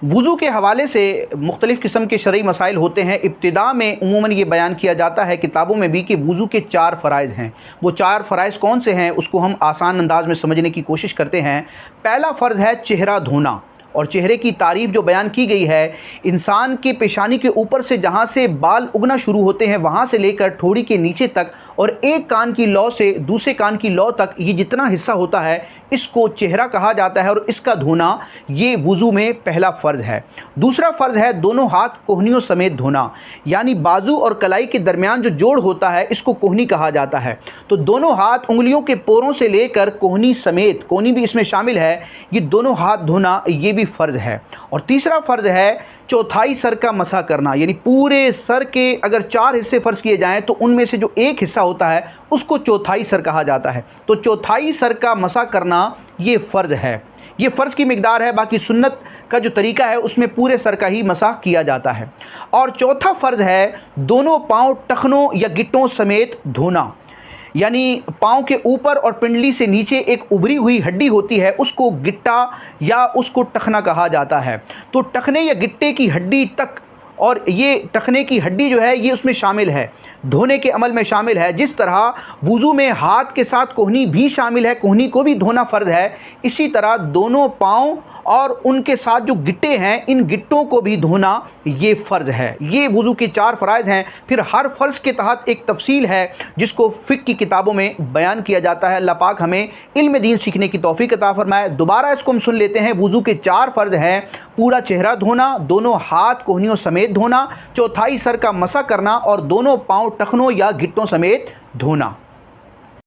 वुज़ू के हवाले से मुख्तलिफ़ किस्म के शरई मसाइल होते हैं। इब्तिदा में उमूमन ये बयान किया जाता है किताबों में भी कि वुज़ू के 4 फ़राइज़ हैं। वो 4 फ़राइज़ कौन से हैं उसको हम आसान अंदाज़ में समझने की कोशिश करते हैं। पहला फ़र्ज़ है चेहरा धोना, और चेहरे की तारीफ़ जो बयान की गई है, इंसान के पेशानी के ऊपर से जहाँ से बाल उगना शुरू होते हैं वहाँ से लेकर ठोड़ी के नीचे तक और एक कान की लौ से दूसरे कान की लौ तक, ये जितना हिस्सा होता है इसको चेहरा कहा जाता है और इसका धोना ये वुज़ू में पहला फ़र्ज़ है। दूसरा फ़र्ज़ है दोनों हाथ कोहनियों समेत धोना, यानी बाजू और कलाई के दरमियान जो जोड़ होता है इसको कोहनी कहा जाता है। तो दोनों हाथ उंगलियों के पोरों से लेकर कोहनी समेत, कोहनी भी इसमें शामिल है, ये दोनों हाथ धोना ये भी फ़र्ज़ है। और तीसरा फ़र्ज़ है चौथाई सर का मसा करना, यानी पूरे सर के अगर 4 हिस्से फ़र्ज़ किए जाएं तो उनमें से जो एक हिस्सा होता है उसको चौथाई सर कहा जाता है। तो चौथाई सर का मसा करना ये फ़र्ज़ है। ये फ़र्ज़ की मिक़दार है, बाकी सुन्नत का जो तरीका है उसमें पूरे सर का ही मसा किया जाता है। और चौथा फ़र्ज़ है दोनों पाँव टखनों या गिट्टों समेत धोना, यानी पाँव के ऊपर और पिंडली से नीचे एक उभरी हुई हड्डी होती है उसको गिट्टा या उसको टखना कहा जाता है। तो टखने या गिट्टे की हड्डी तक, और ये टखने की हड्डी जो है ये उसमें शामिल है, धोने के अमल में शामिल है। जिस तरह वुज़ू में हाथ के साथ कोहनी भी शामिल है, कोहनी को भी धोना फ़र्ज़ है, इसी तरह दोनों पाँव और उनके साथ जो गिट्टे हैं इन गिट्टों को भी धोना ये फ़र्ज़ है। ये वुज़ू के 4 फ़राइज़ हैं। फिर हर फ़र्ज़ के तहत एक तफसील है जिसको फ़िक़्ह की किताबों में बयान किया जाता है। अल्लाह पाक हमें इल्म दीन सीखने की तौफ़ीक़ अता फ़रमाए। दोबारा इसको हम सुन लेते हैं। वुज़ू के 4 फ़र्ज़ हैं: पूरा चेहरा धोना, दोनों हाथ कोहनियों समेत धोना, चौथाई सर का मसा करना और दोनों पाँव टखनों या गिट्टों समेत धोना।